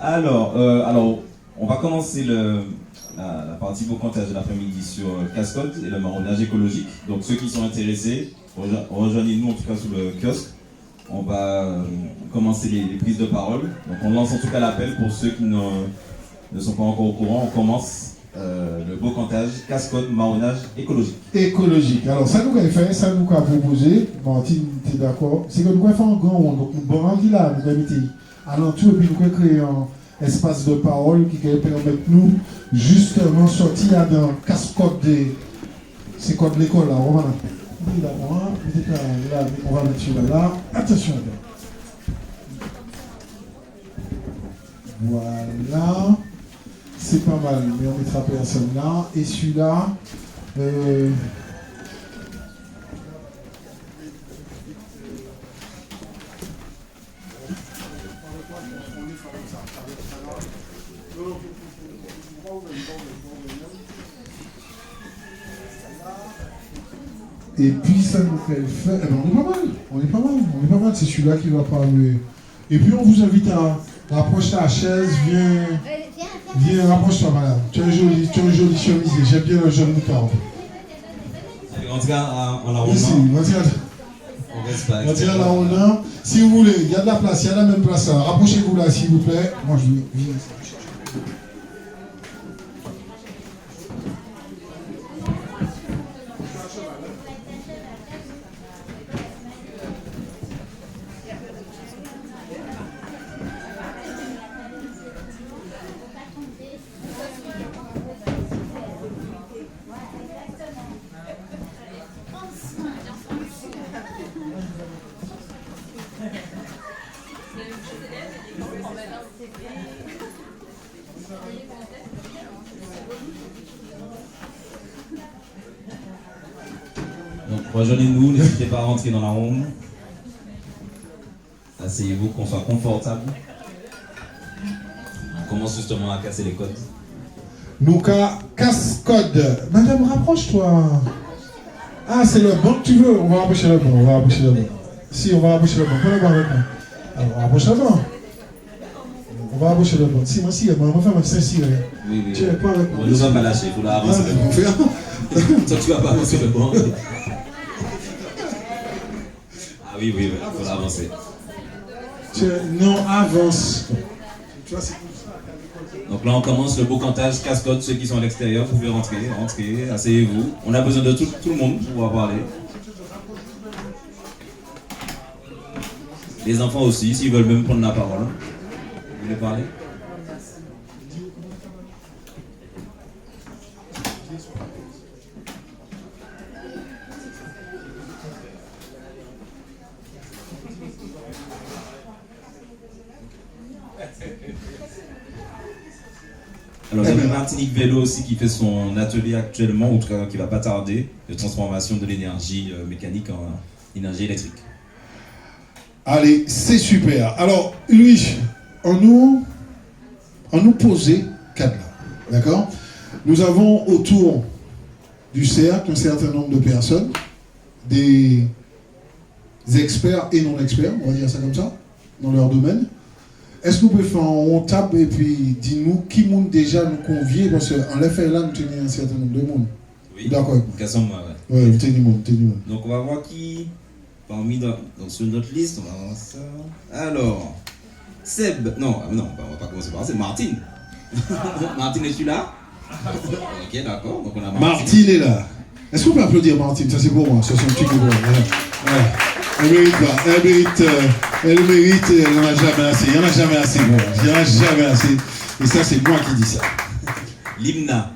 Alors, on va commencer la partie boccantage de l'après-midi sur Cascode et le marronnage écologique. Donc ceux qui sont intéressés, rejoignez-nous en tout cas sous le kiosque. On va commencer les prises de parole. Donc on lance en tout cas l'appel pour ceux qui ne sont pas encore au courant. On commence le boccantage, Cascode, marronnage écologique. Écologique. Alors ça nous a fait, ça nous a proposé, Martine, tu es d'accord? C'est que nous avons fait un grand rond, donc nous avons dit là, nous avons été alentour et puis nous avons créé un espace de parole qui permet nous justement sortir dans Cascode des... C'est quoi de l'école là? On va là. Oui, là, on va mettre celui-là là. Attention là. Voilà. C'est pas mal, mais on mettra personne là. Et celui-là, et puis ça nous fait faire. Eh ben on est pas mal, c'est celui-là qui va parler. Et puis on vous invite à rapprocher ta chaise, viens, rapproche-toi, madame. Tu as un joli chemisier, j'aime bien le jeune moutarde. Allez, on tient en la Ici, on tient la honneur. Si vous voulez, il y a de la place, il y a la même place là. Rapprochez-vous là, s'il vous plaît. Moi, je viens. Donc rejoignez-nous, n'hésitez pas à rentrer dans la ronde. Asseyez-vous, qu'on soit confortable. On commence justement à casser les codes. Nous casse code. Madame, rapproche-toi. Ah, c'est le banc que tu veux. On va rapprocher le banc. Si, on va rapprocher le banc. Prends le banc avec moi. Alors, on rapproche le banc. On va rapprocher le banc. Si, moi, on va faire ma Saint-Cyr. Oui. Tu es pas avec moi. On nous a pas lâché, il faut la avancer le banc. Toi, tu vas pas avancer le banc. Ah oui, il faut l'avancer. Non, avance. Tu vois, c'est comme ça. Donc là, on commence le boccantage, Cascode. Ceux qui sont à l'extérieur, vous pouvez rentrer, asseyez-vous. On a besoin de tout le monde pour pouvoir parler. Les enfants aussi, s'ils veulent même prendre la parole. Vous voulez parler? Alors, il y a Martinique Vélo aussi qui fait son atelier actuellement, ou en tout cas qui va pas tarder, de transformation de l'énergie mécanique en énergie électrique. Allez, c'est super. Alors, Louis, on nous posait cadre là, d'accord? Nous avons autour du cercle un certain nombre de personnes, des experts et non experts, on va dire ça comme ça, dans leur domaine. Est-ce que vous pouvez faire un table et puis dis-nous qui monde déjà nous convier, parce qu'en l'effet là, nous tenons un certain nombre de monde. Oui, d'accord avec moi. Ouais, vous tenez monde. Donc on va voir qui, parmi donc sur notre liste, on va voir ça. Alors, Seb, non, on va pas commencer par ça, c'est Martine. Martine, es-tu là? Ok, d'accord, donc on a Martine. Martine est là. Est-ce qu'on peut applaudir Martine? Ça c'est pour moi, ça c'est un petit peu pour moi. Ouais. Elle mérite pas, elle mérite, il n'y en a jamais assez, bon, il n'y en a jamais assez. Et ça c'est moi qui dis ça. Limna,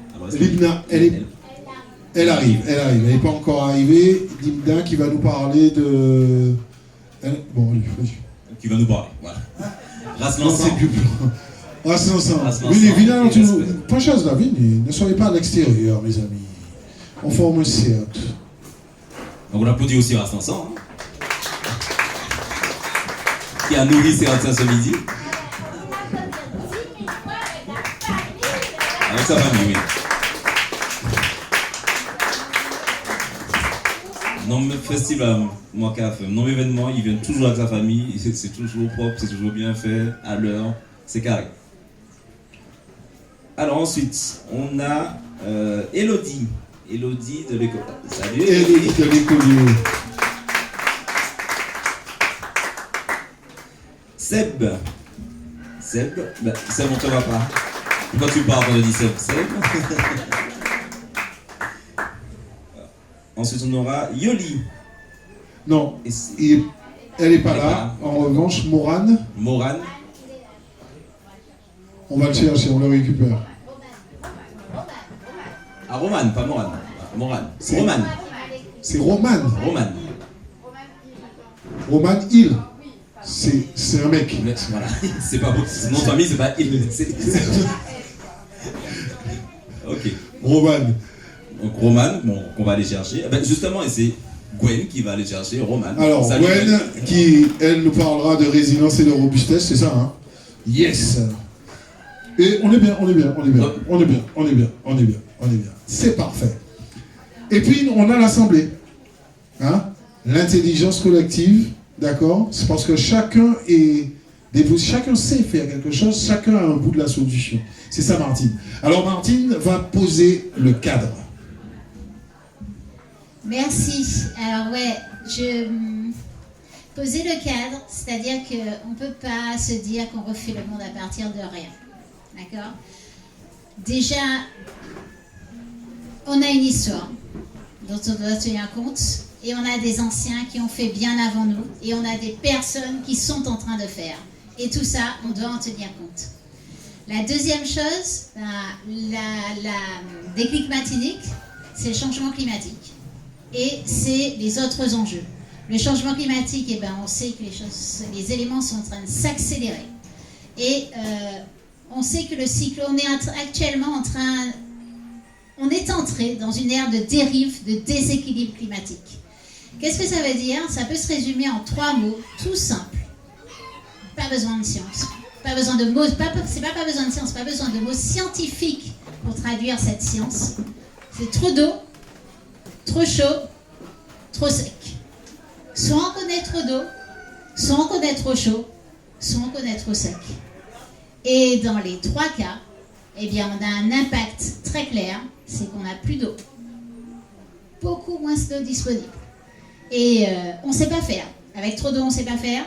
elle arrive, elle n'est pas encore arrivée. Limna qui va nous parler de... Bon, allez. Qui va nous parler, voilà. Race l'ensemble. Race l'ensemble. Venez, pas chose là, venez. Ne soyez pas à l'extérieur, mes amis. On forme un cercle. Donc on applaudit aussi Race l'ensemble. Qui a nourri Séraphin ce midi. Avec sa famille, oui. non, festival, moi, non événement, ils viennent toujours avec sa famille, c'est toujours propre, c'est toujours bien fait, à l'heure, c'est carré. Alors ensuite, on a Elodie. Elodie de l'école. Salut Elodie de l'école. Seb. Seb, on te voit pas. Quand tu parles, on dit Seb. Ensuite, on aura Yoli. Non, elle n'est pas là. En revanche, Morane. Morane. On va le chercher, on le récupère. Ah, Roman, pas Morane. Morane. C'est Roman. C'est Roman. Roman. Roman Hill. C'est un mec. Voilà, c'est pas beau. Son nom de famille, c'est pas Hill. Ok. Roman. Donc Roman, bon, qu'on va aller chercher. Ben, justement, et c'est Gwen qui va aller chercher Roman. Alors, salut, Gwen, qui, elle, nous parlera de résilience et de robustesse, c'est ça, hein? Yes. Et on est bien. C'est parfait. Et puis, on a l'assemblée. Hein? L'intelligence collective, d'accord? C'est parce que chacun sait faire quelque chose, chacun a un bout de la solution. C'est ça, Martine. Alors, Martine va poser le cadre. Merci. Alors, poser le cadre, c'est-à-dire qu'on ne peut pas se dire qu'on refait le monde à partir de rien. D'accord? Déjà, on a une histoire dont on doit tenir compte et on a des anciens qui ont fait bien avant nous et on a des personnes qui sont en train de faire. Et tout ça, on doit en tenir compte. La deuxième chose, la déclic matinique, c'est le changement climatique et c'est les autres enjeux. Le changement climatique, on sait que les éléments sont en train de s'accélérer et on sait que le cycle, on est actuellement on est entré dans une ère de dérive, de déséquilibre climatique. Qu'est-ce que ça veut dire? Ça peut se résumer en 3 mots, tout simples. Pas besoin de science, pas besoin de mots, pas besoin de science, pas besoin de mots scientifiques pour traduire cette science. C'est trop d'eau, trop chaud, trop sec. Soit on connaît trop d'eau, soit on connaît trop chaud, soit on connaît trop sec. Et dans les 3 cas, on a un impact très clair, c'est qu'on n'a plus d'eau. Beaucoup moins d'eau disponible. Et on ne sait pas faire. Avec trop d'eau, on ne sait pas faire.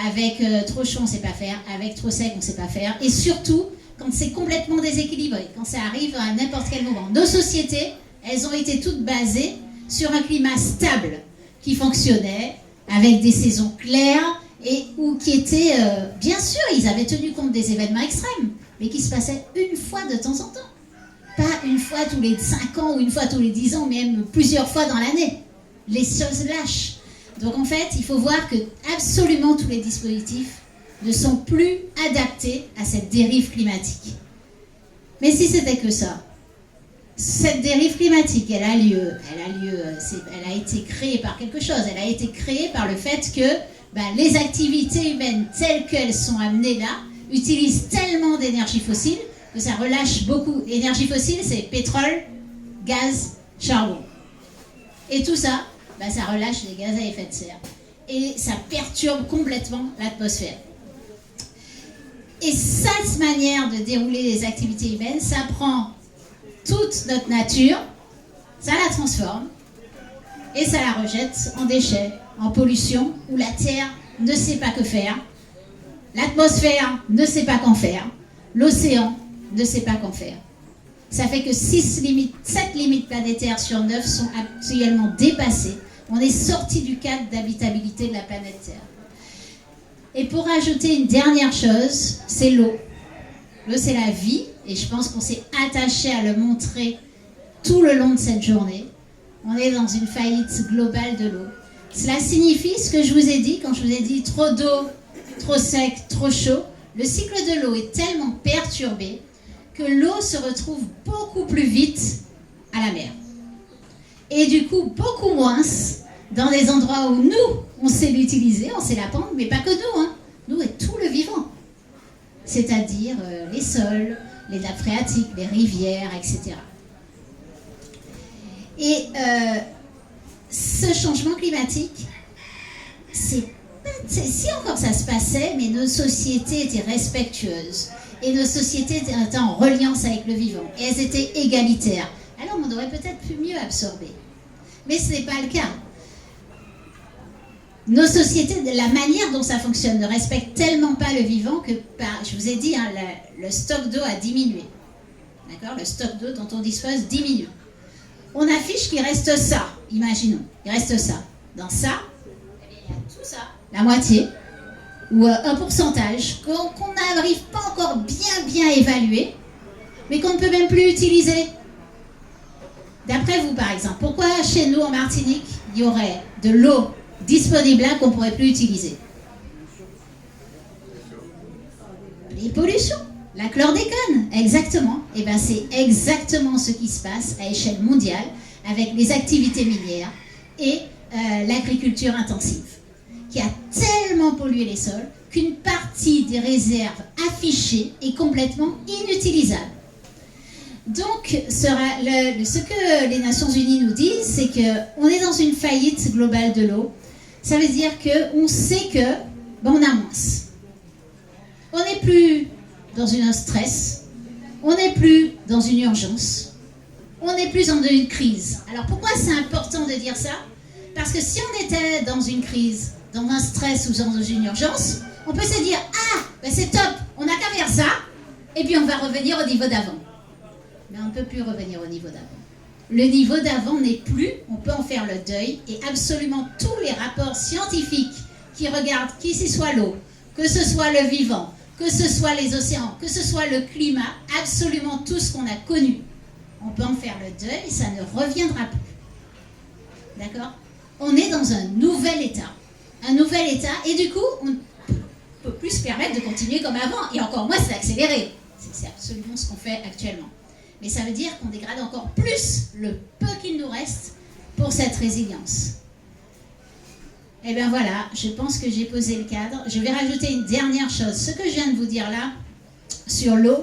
Avec trop chaud, on ne sait pas faire. Avec trop sec, on ne sait pas faire. Et surtout, quand c'est complètement déséquilibré, quand ça arrive à n'importe quel moment. Nos sociétés, elles ont été toutes basées sur un climat stable qui fonctionnait avec des saisons claires et qui étaient, bien sûr, ils avaient tenu compte des événements extrêmes, mais qui se passaient une fois de temps en temps. Pas une fois tous les 5 ans ou une fois tous les 10 ans, mais même plusieurs fois dans l'année. Les choses lâchent. Donc en fait, il faut voir que absolument tous les dispositifs ne sont plus adaptés à cette dérive climatique. Mais si c'était que ça, cette dérive climatique, elle a été créée par quelque chose. Elle a été créée par le fait que les activités humaines telles qu'elles sont amenées là utilisent tellement d'énergie fossile que ça relâche beaucoup. L'énergie fossile, c'est pétrole, gaz, charbon. Et tout ça, ça relâche les gaz à effet de serre. Et ça perturbe complètement l'atmosphère. Et cette manière de dérouler les activités humaines, ça prend toute notre nature, ça la transforme et ça la rejette en déchets, en pollution, où la Terre ne sait pas que faire, l'atmosphère ne sait pas qu'en faire, l'océan ne sait pas qu'en faire. Ça fait que 7 limites planétaires sur 9 sont actuellement dépassées. On est sorti du cadre d'habitabilité de la planète Terre. Et pour ajouter une dernière chose, c'est l'eau. L'eau, c'est la vie, et je pense qu'on s'est attaché à le montrer tout le long de cette journée. On est dans une faillite globale de l'eau. Cela signifie ce que je vous ai dit, quand je vous ai dit trop d'eau, trop sec, trop chaud. Le cycle de l'eau est tellement perturbé que l'eau se retrouve beaucoup plus vite à la mer. Et du coup, beaucoup moins dans des endroits où nous, on sait l'utiliser, on sait la prendre, mais pas que nous, hein. Nous et tout le vivant. C'est-à-dire les sols, les nappes phréatiques, les rivières, etc. Et ce changement climatique, si encore ça se passait, mais nos sociétés étaient respectueuses et nos sociétés étaient en reliance avec le vivant et elles étaient égalitaires, alors on aurait peut-être pu mieux absorber. Mais ce n'est pas le cas. Nos sociétés, la manière dont ça fonctionne, ne respectent tellement pas le vivant que, je vous ai dit, hein, le stock d'eau a diminué. D'accord ? Le stock d'eau dont on dispose diminue. On affiche qu'il reste ça, imaginons, il reste ça. Dans ça, il y a tout ça, la moitié, ou un pourcentage qu'on n'arrive pas encore bien évaluer, mais qu'on ne peut même plus utiliser. D'après vous, par exemple, pourquoi chez nous, en Martinique, il y aurait de l'eau disponible là qu'on ne pourrait plus utiliser? Les pollutions, la chlordécone, exactement. Et bien c'est exactement ce qui se passe à échelle mondiale avec les activités minières et l'agriculture intensive, qui a tellement pollué les sols qu'une partie des réserves affichées est complètement inutilisable. Donc, ce que les Nations Unies nous disent, c'est qu'on est dans une faillite globale de l'eau. Ça veut dire qu'on sait on a moins. On n'est plus dans un stress, on n'est plus dans une urgence, on n'est plus dans une crise. Alors pourquoi c'est important de dire ça? Parce que si on était dans une crise, dans un stress ou dans une urgence, on peut se dire « Ah, c'est top, on n'a qu'à faire ça, et puis on va revenir au niveau d'avant. » Mais on ne peut plus revenir au niveau d'avant. Le niveau d'avant n'est plus, on peut en faire le deuil, et absolument tous les rapports scientifiques qui regardent qui ce soit l'eau, que ce soit le vivant, que ce soit les océans, que ce soit le climat, absolument tout ce qu'on a connu, on peut en faire le deuil, et ça ne reviendra plus. D'accord? On est dans un nouvel état. Un nouvel état, et du coup, on ne peut plus se permettre de continuer comme avant, et encore moins d'accélérer. C'est absolument ce qu'on fait actuellement. Mais ça veut dire qu'on dégrade encore plus le peu qu'il nous reste pour cette résilience. Et bien voilà, je pense que j'ai posé le cadre. Je vais rajouter une dernière chose. Ce que je viens de vous dire là, sur l'eau,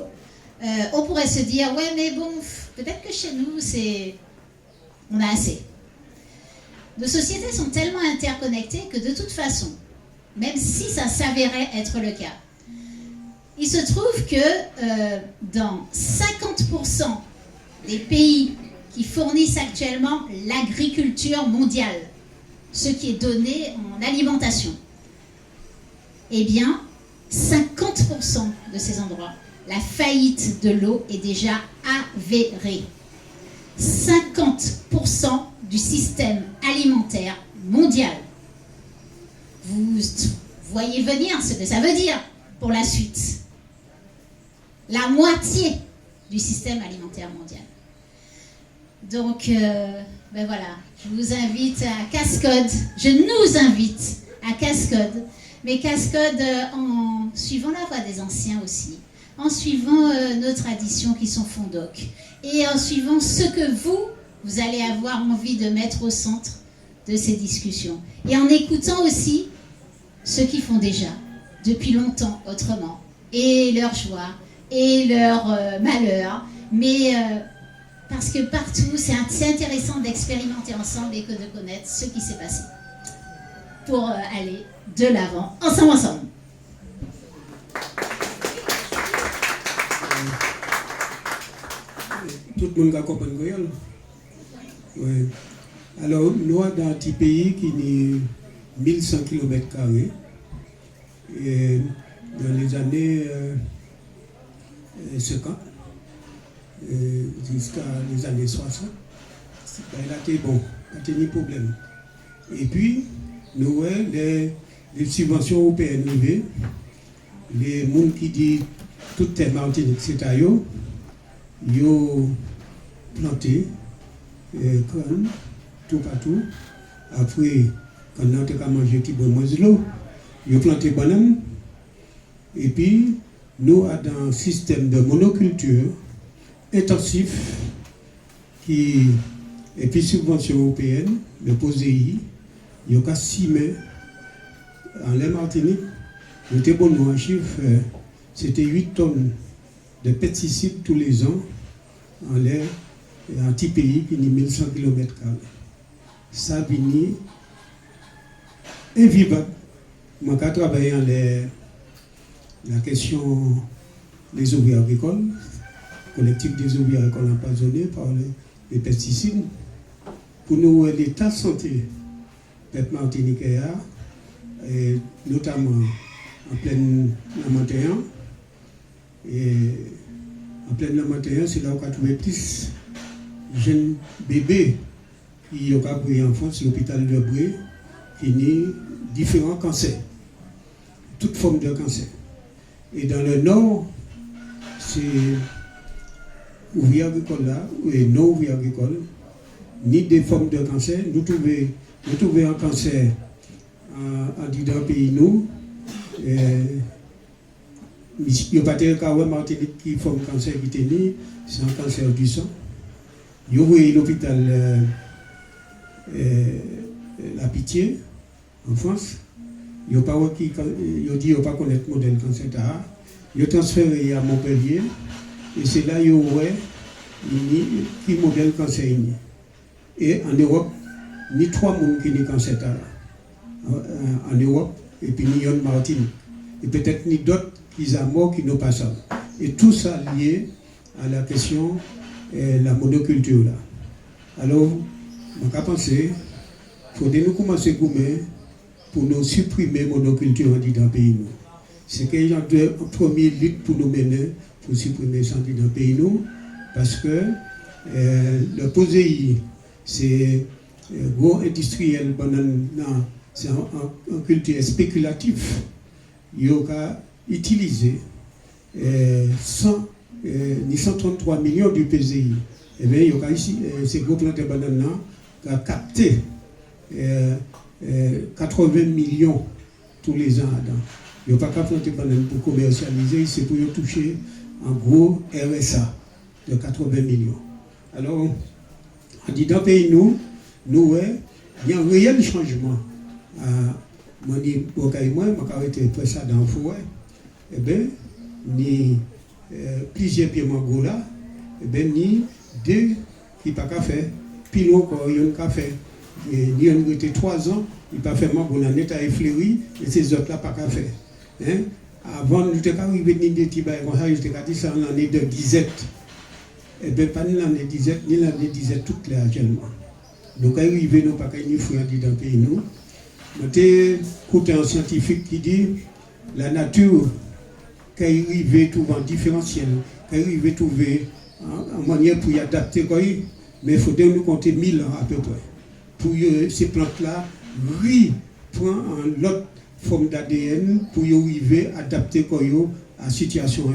on pourrait se dire, ouais mais bon, peut-être que chez nous, on a assez. Nos sociétés sont tellement interconnectées que de toute façon, même si ça s'avérait être le cas, il se trouve que dans 50% des pays qui fournissent actuellement l'agriculture mondiale, ce qui est donné en alimentation, eh bien, 50% de ces endroits, la faillite de l'eau est déjà avérée. 50% du système alimentaire mondial. Vous voyez venir ce que ça veut dire pour la suite. La moitié du système alimentaire mondial. Donc, voilà, je vous invite à Cascode, je nous invite à Cascode, mais Cascode en suivant la voie des anciens aussi, en suivant nos traditions qui sont fondoc, et en suivant ce que vous allez avoir envie de mettre au centre de ces discussions, et en écoutant aussi ceux qui font déjà, depuis longtemps, autrement, et leurs joies, et leurs malheurs, mais parce que partout, c'est intéressant d'expérimenter ensemble et que de connaître ce qui s'est passé pour aller de l'avant, ensemble. Tout le monde a compris le créole. Oui. Alors, nous sommes dans un petit pays qui est 1100 km². Et dans les années 50, jusqu'à les années 60, il a été bon, il a été problème. Et puis, nous avons les subventions européennes, les gens qui disent toute terre Martinique, c'est à eux, ils ont planté, crâne, tout partout. Après, quand on a mangé un petit peu moins de l'eau, ils ont planté banane. Et puis, nous avons un système de monoculture intensif et puis subvention européenne, le POSEI, il y a 6 mai en la Martinique, nous avons bon un chiffre, c'était 8 tonnes de pesticides tous les ans en l'air, un petit pays qui est 1100 km². ça vient invivable. Moi, j'ai travaillé dans la question des ouvriers agricoles, collectif des ouvriers agricoles empoisonnés par les pesticides. Pour nous, l'état de santé, peuple martiniquais, et notamment en pleine Lamantéen. Et en pleine Lamantéen, c'est là où on a trouvé plus de jeunes bébés qui ont pris en France, l'hôpital de Bré, qui ont différents cancers, toutes formes de cancer. Et dans le nord, c'est ouvriers agricoles là, et non ouvriers agricoles, ni des formes de cancer. Nous trouvons un cancer en disant pays nous. Il n'y a pas de cas où Martinique qui forme cancer qui est né, c'est un cancer du sang. Il y a l'hôpital La Pitié en France. Il n'y a pas dit qu'il n'y a pas connaître le modèle cancer. Il a transféré à Montpellier et c'est là qu'il y a qui modèle cancer. Et en Europe, ni 3 personnes qui ont cancer en Europe et puis ni en Martinique. Et peut-être ni d'autres qui sont morts qui n'ont pas ça. Et tout ça lié à la question de la monoculture. Là. Alors, je pense qu'il faudrait nous commencer pour nous supprimer la monoculture dans le pays. C'est qu'il y a une première lutte pour nous mener pour supprimer ça dans le pays. Parce que le POSEI, c'est gros industriel, c'est un culture spéculatif. Il y a utilisé 133 millions du PSI. Et bien, il y a ici, ces gros plants de bananes qui ont capté 80 millions tous les ans. Il n'y a pas qu'à planter bananes pour commercialiser, c'est pour toucher un gros RSA de 80 millions. Alors, on dit dans le pays, il y a un réel changement. Moi, je été pressé dans le forêt. Eh bien, ni plusieurs pieds là, eh bien, ni deux qui n'ont pas fait, puis l'autre, ils n'ont pas fait. Ni on a été 3 ans, il n'a pas fait mango, on a état effleuri, et ces autres-là n'ont pas fait. Hein? Avant, nous n'étions pas arrivés ni des petits bails comme ça, j'étais dit ça en l'année de disette. Eh bien, pas ni l'année disette, ni l'année disette, toutes les actuellement. Donc, arrivé, nous n'avons pas ni fouillé dans le pays, nous. J'ai écouté un scientifique qui dit la nature qui arrive à trouver un différentiel, qui arrive à trouver une manière pour y adapter, mais il faudrait nous compter 1000 ans à peu près. Pour ces plantes-là, prendre une autre forme d'ADN pour y arriver à adapter à la situation.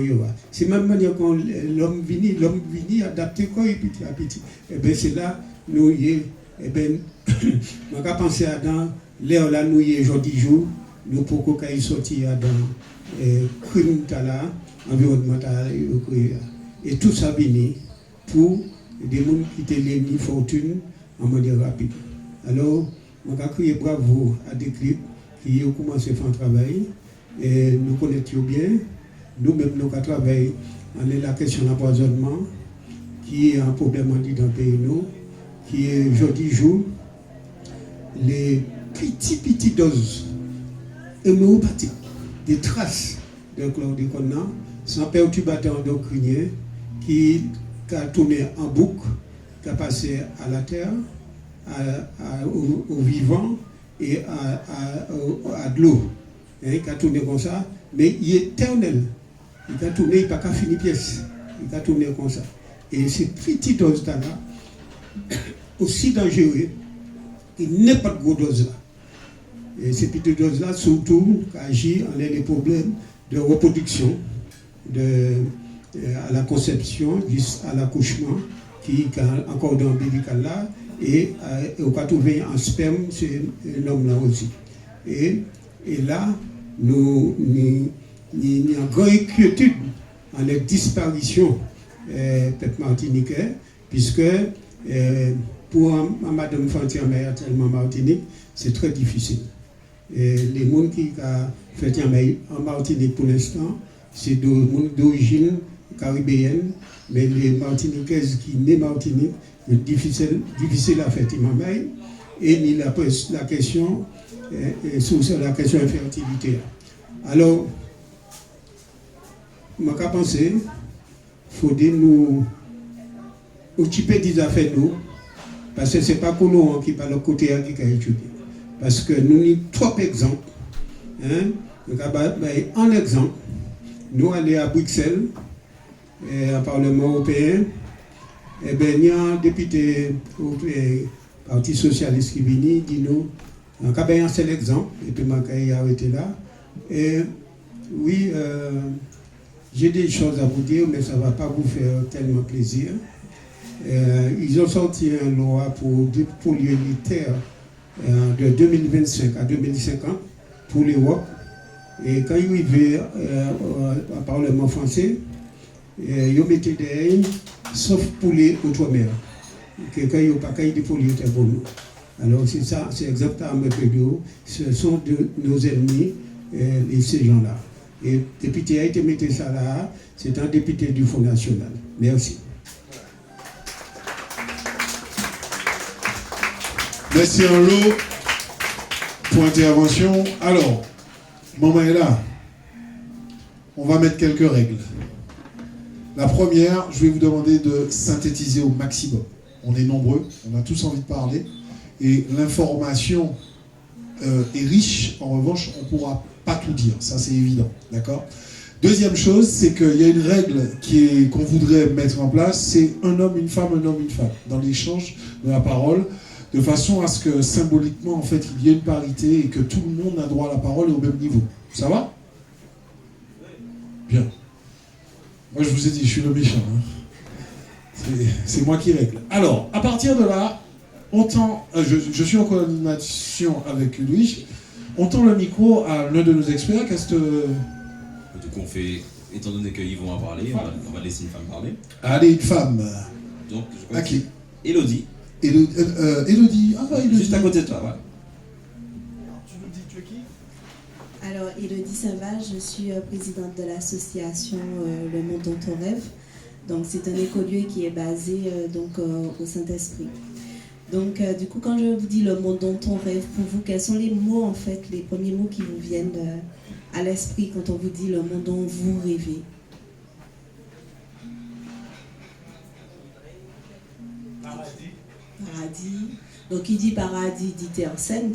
C'est la même manière que l'homme vient adapter petit à petit. Et bien c'est là, nous y eh bien, on va penser à dans l'air là, nous y aujourd'hui jour, nous pouvons sortir dans le crime environnemental et tout ça vient pour des gens qui ont les fortune en manière rapide. Alors, on va crier bravo à des clips qui ont commencé à faire un travail et nous connaissons bien, nous-mêmes nous avons travaillé sur la question de l'empoisonnement qui est un problème dans le pays, qui est aujourd'hui jour les petites doses homéopathiques, des traces de chlordécone sans perturbateur endocrinien qui a tourné en boucle, qui a passé à la terre, au vivant et à de l'eau. Qui a tourné comme ça, mais il est éternel. Il a tourné, il n'a pas fini pièce. Il a tourné comme ça. Et ces petites doses-là, aussi dangereux, il n'est pas de gros doses là. Et ces petites doses-là, surtout, agissent en les problèmes de reproduction, à la conception, à l'accouchement, qui est encore dans l'ombilical là, et on va trouver un sperme chez l'homme là aussi. Et là, nous avons une grande inquiétude en la disparition peuple martiniquais, puisque pour Madame Fantiamay tellement Martinique, c'est très difficile. Et les gens qui ont fait en Martinique pour l'instant, c'est des gens d'origine caribéenne, mais les Martiniquaises qui naissent Martinique, c'est difficile à faire Timamay. et ni la question sur la question infertilité. Alors, je pense qu'il faut nous occuper des affaires nous, parce que ce n'est pas pour nous qui par le côté qui a étudié. Parce que nous avons trop d'exemples. En exemple, nous allons à Bruxelles, au Parlement européen, et bien, il y a un député du Parti socialiste qui vient, dit nous, un seul exemple, et puis il a arrêté là. Et oui, j'ai des choses à vous dire, mais ça ne va pas vous faire tellement plaisir. Ils ont sorti une loi pour l'unitaire de 2025 à 2050 pour l'Europe. Et quand ils arrivaient au Parlement français, ils mettaient des haines, sauf pour les outre-mer. Quand ils n'ont pas de politique pour nous. Alors c'est ça, c'est exactement ce sont nos ennemis, ces gens-là. Et le député a été mis ça là, c'est un député du Front National. Merci. Merci Anlo pour l'intervention. Alors, maman est là. On va mettre quelques règles. La première, je vais vous demander de synthétiser au maximum. On est nombreux, on a tous envie de parler. Et l'information est riche. En revanche, on ne pourra pas tout dire. Ça, c'est évident. D'accord ? Deuxième chose, c'est qu'il y a une règle qu'on voudrait mettre en place. C'est un homme, une femme, dans l'échange de la parole. De façon à ce que symboliquement, en fait, il y ait une parité et que tout le monde a droit à la parole et au même niveau. Ça va ? Bien. Moi, je vous ai dit, je suis le méchant. C'est moi qui règle. Alors, à partir de là, je suis en coordination avec Louis. On tend le micro à l'un de nos experts. Qu'est-ce que... Du coup, on fait, étant donné qu'ils vont en parler, on va laisser une femme parler. Allez, une femme. Donc, à qui ? Élodie. Élodie. Ah bah, Élodie. Juste à côté de toi, ouais. Tu nous dis tu es qui ? Alors, Élodie Saint-Val, je suis présidente de l'association Le Monde dont on rêve. Donc, c'est un écolieu qui est basé au Saint-Esprit. Donc, du coup, quand je vous dis Le Monde dont on rêve, pour vous, quels sont les mots, en fait, les premiers mots qui vous viennent à l'esprit quand on vous dit le monde dont vous rêvez ? Paradis. Donc, qui dit paradis dit terre saine.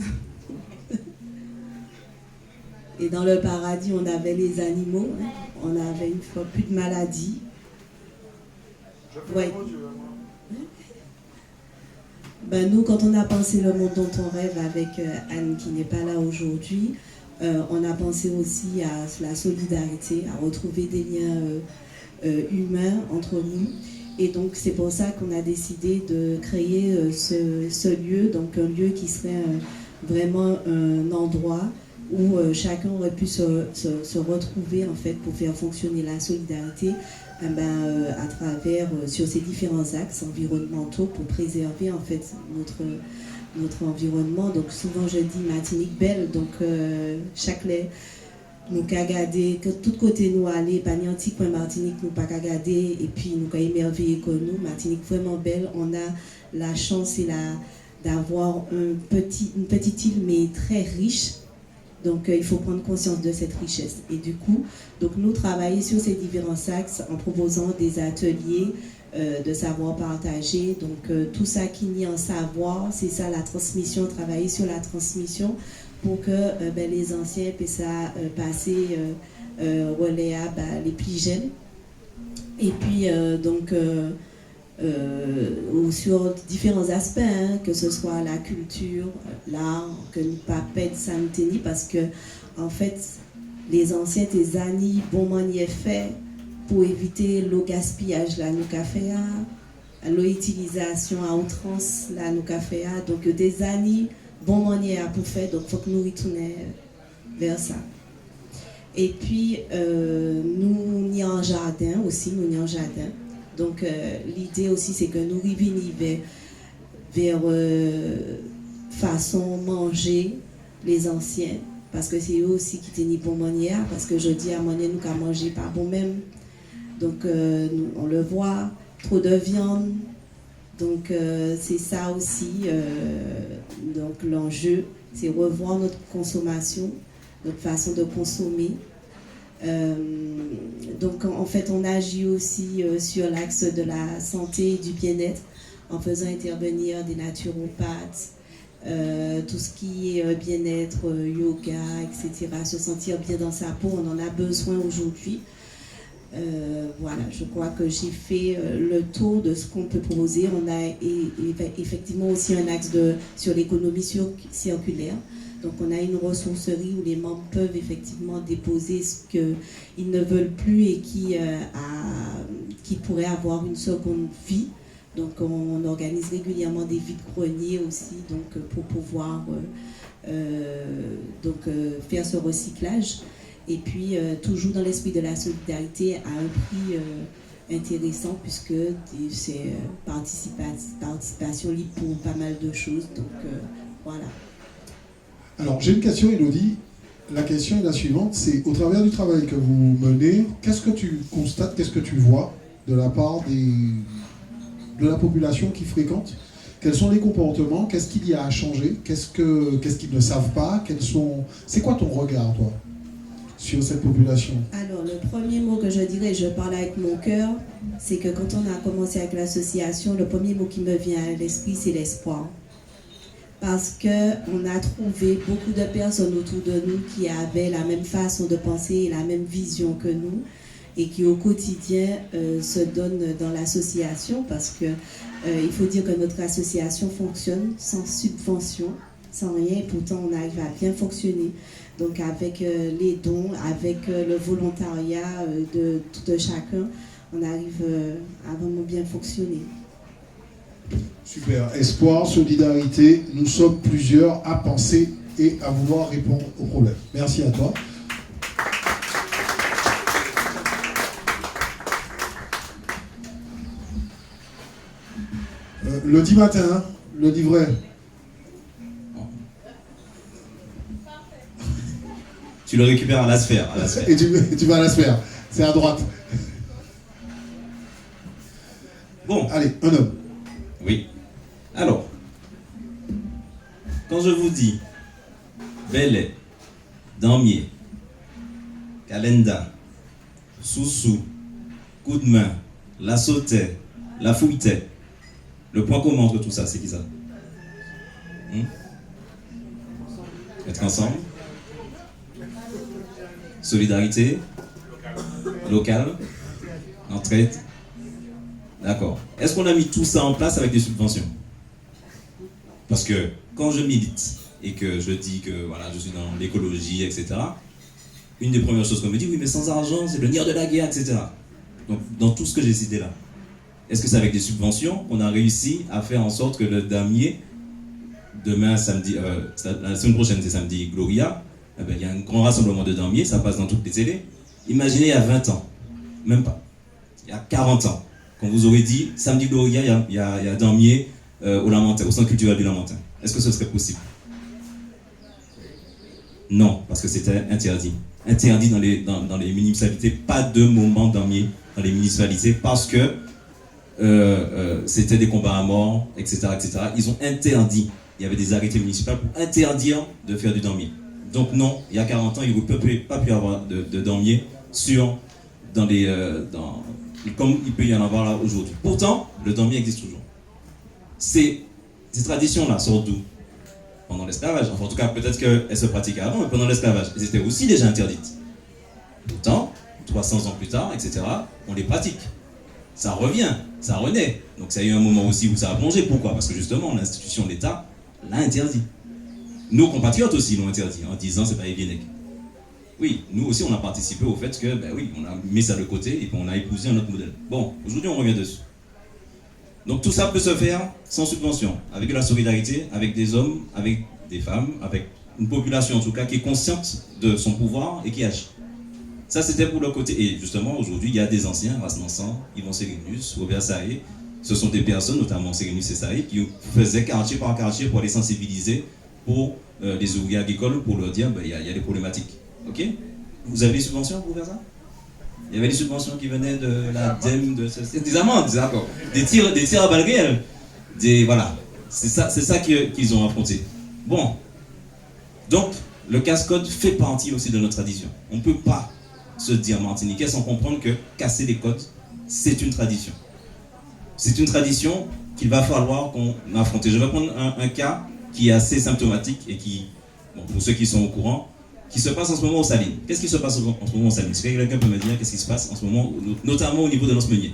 Et dans le paradis, on avait les animaux, hein. On avait une fois plus de maladies. Ouais. Ben, nous, quand on a pensé le monde dont on rêve avec Anne qui n'est pas là aujourd'hui, on a pensé aussi à la solidarité, à retrouver des liens humains entre nous. Et donc c'est pour ça qu'on a décidé de créer ce lieu, donc un lieu qui serait vraiment un endroit où chacun aurait pu se retrouver en fait pour faire fonctionner la solidarité à travers sur ces différents axes environnementaux pour préserver en fait notre environnement. Donc souvent je dis Martinique belle, donc chaque nous qu'à garder, que tout côté nous aller, pas n'antique point Martinique nous pas qu'à garder, et puis nous qu'à émerveiller que nous, Martinique vraiment belle, on a la chance et d'avoir une petite île mais très riche. Donc il faut prendre conscience de cette richesse. Et du coup, donc nous travaillons sur ces différents axes en proposant des ateliers de savoir partager. Donc tout ça qui nie en savoir, c'est ça la transmission, travailler sur la transmission pour que les anciens puissent passer relais à les plus jeunes. Et puis sur différents aspects, hein, que ce soit la culture, l'art, que nous pas perdre santé, parce que en fait les anciens tes années bon manier fait pour éviter le gaspillage là nous café l'utilisation à outrance là nous café donc des années bon manière pour faire, donc il faut que nous retournions vers ça. Et puis nous n'y en jardin aussi, nous n'y en jardin. Donc l'idée aussi c'est que nous revenons vers façon manger les anciens, parce que c'est eux aussi qui tenaient bon manière, parce que je dis à manière nous qu'à manger pas bon même. Donc on le voit, trop de viande, Donc c'est ça aussi, donc l'enjeu, c'est revoir notre consommation, notre façon de consommer. Donc en fait on agit aussi sur l'axe de la santé et du bien-être en faisant intervenir des naturopathes, tout ce qui est bien-être, yoga, etc. Se sentir bien dans sa peau, on en a besoin aujourd'hui. Voilà, je crois que j'ai fait le tour de ce qu'on peut proposer. On a effectivement aussi un axe sur l'économie circulaire. Donc on a une ressourcerie où les membres peuvent effectivement déposer ce qu'ils ne veulent plus et qui pourrait avoir une seconde vie. Donc on organise régulièrement des vides-greniers aussi donc, pour pouvoir faire ce recyclage. Et puis toujours dans l'esprit de la solidarité à un prix intéressant puisque c'est participation libre pour pas mal de choses. Donc voilà. Alors j'ai une question, Elodie. La question est la suivante, c'est au travers du travail que vous menez, qu'est-ce que tu constates, qu'est-ce que tu vois de la part de la population qui fréquente? Quels sont les comportements? Qu'est-ce qu'il y a à changer? Qu'est-ce qu'ils ne savent pas? C'est quoi ton regard, toi, sur cette population? Alors, le premier mot que je dirais, je parle avec mon cœur, c'est que quand on a commencé avec l'association, le premier mot qui me vient à l'esprit, c'est l'espoir. Parce qu'on a trouvé beaucoup de personnes autour de nous qui avaient la même façon de penser et la même vision que nous et qui au quotidien se donnent dans l'association parce que il faut dire que notre association fonctionne sans subvention, sans rien, et pourtant on arrive à bien fonctionner. Donc avec les dons, avec le volontariat de tout chacun, on arrive à vraiment bien fonctionner. Super. Espoir, solidarité, nous sommes plusieurs à penser et à vouloir répondre aux problèmes. Merci à toi. Le 10 matin, hein, le dit vrai. Tu le récupères à la sphère. Et tu vas à la sphère. C'est à droite. Bon. Allez, un homme. Oui. Alors, quand je vous dis Belay, Damier, Calenda, Soussou, Coup de main, La Sautait, La Fouilletait, le point commun entre tout ça, c'est qui ça? Être ensemble. Solidarité. Locale. Entraide. D'accord. Est-ce qu'on a mis tout ça en place avec des subventions? Parce que quand je milite et que je dis que voilà, je suis dans l'écologie, etc., une des premières choses qu'on me dit, oui, mais sans argent, c'est le nerf de la guerre, etc. Donc, dans tout ce que j'ai cité là, est-ce que c'est avec des subventions qu'on a réussi à faire en sorte que le damier, demain, samedi, la semaine prochaine, c'est samedi Gloria, eh ben, il y a un grand rassemblement de damiers, ça passe dans toutes les télés. Imaginez il y a 20 ans, même pas, il y a 40 ans, quand vous aurez dit, samedi Gloria, il y a damier au Lamentin, au centre culturel du Lamentin. Est-ce que ce serait possible? Non, parce que c'était interdit. Interdit dans les municipalités, pas de moment damier dans les municipalités, parce que c'était des combats à mort, etc., etc. Ils ont interdit, il y avait des arrêtés municipaux pour interdire de faire du damier. Donc non, il y a 40 ans, il ne peut pas pu avoir de damier comme il peut y en avoir là aujourd'hui. Pourtant, le damier existe toujours. Ces traditions-là sortent d'où? Pendant l'esclavage. Enfin, en tout cas, peut-être qu'elles se pratiquaient avant, mais pendant l'esclavage, elles étaient aussi déjà interdites. Pourtant, 300 ans plus tard, etc., on les pratique. Ça revient, ça renaît. Donc ça a eu un moment aussi où ça a plongé. Pourquoi? Parce que justement, l'institution de l'État l'a interdit. Nos compatriotes aussi l'ont interdit, en disant c'est pas Evienec. Oui, nous aussi on a participé au fait que, ben oui, on a mis ça de côté et puis on a épousé un autre modèle. Bon, aujourd'hui on revient dessus. Donc tout ça peut se faire sans subvention, avec de la solidarité, avec des hommes, avec des femmes, avec une population en tout cas qui est consciente de son pouvoir et qui agit. Ça c'était pour le côté. Et justement aujourd'hui il y a des anciens, Rasnansan, Yvon Sérénus, Robert Saé. Ce sont des personnes, notamment Sérénus et Saé, qui faisaient quartier par quartier pour les sensibiliser pour les ouvriers agricoles, pour leur dire ben, y a des problématiques. Ok? Vous avez des subventions pour faire ça? Il y avait des subventions qui venaient de la DEM, des amendes, d'accord. Des tirs à balles réelles. Voilà, c'est ça qu'ils ont affronté. Bon, donc le casse-code fait partie aussi de notre tradition. On ne peut pas se dire martiniquais sans comprendre que casser les codes, c'est une tradition. C'est une tradition qu'il va falloir qu'on affronte. Je vais prendre un cas qui est assez symptomatique et qui, bon, pour ceux qui sont au courant, qui se passe en ce moment au Salines. Qu'est-ce qui se passe en ce moment au Salines? Est-ce que quelqu'un peut me dire qu'est-ce qui se passe en ce moment, notamment au niveau de l'Anse-Meunier?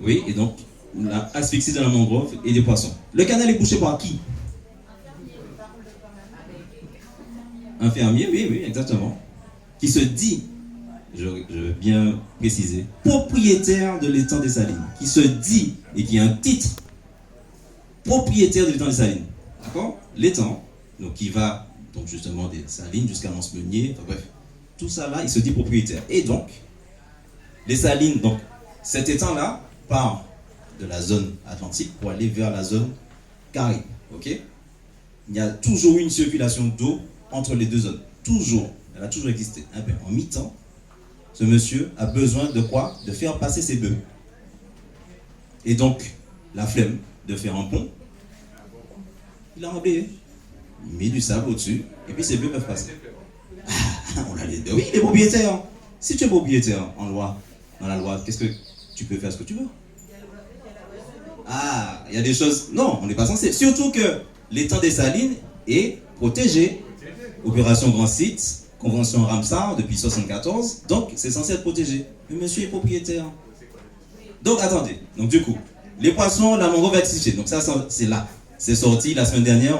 Oui, et donc, l'asphyxie de la mangrove et des poissons. Le canal est bouché par qui? Un fermier, oui, exactement. Qui se dit, je veux bien préciser, propriétaire de l'étang des Salines. Qui se dit, et qui a un titre, propriétaire de l'étang des Salines. D'accord? L'étang, donc qui va donc justement des Salines jusqu'à l'Anse-Meunier, enfin bref, tout ça là, il se dit propriétaire. Et donc, les Salines, donc cet étang-là part de la zone atlantique pour aller vers la zone Caraïbe. Ok? Il y a toujours eu une circulation d'eau entre les deux zones. Toujours. Elle a toujours existé. En mi-temps, ce monsieur a besoin de quoi? De faire passer ses bœufs. Et donc, la flemme de faire un pont, il a emblayé. Il met du sable au-dessus, et puis ses bœufs peuvent passer. On a les deux. Oui, les propriétaires. Si tu es propriétaire en loi, dans la loi, qu'est-ce que tu peux faire ce que tu veux? Ah, il y a des choses. Non, on n'est pas censé. Surtout que l'étang des Salines est protégé. Opération Grand Site, Convention Ramsar depuis 1974. Donc, c'est censé être protégé. Mais monsieur est propriétaire. Donc, attendez. Donc, du coup, les poissons, la mangrove va exister. Donc, ça, c'est là. C'est sorti la semaine dernière.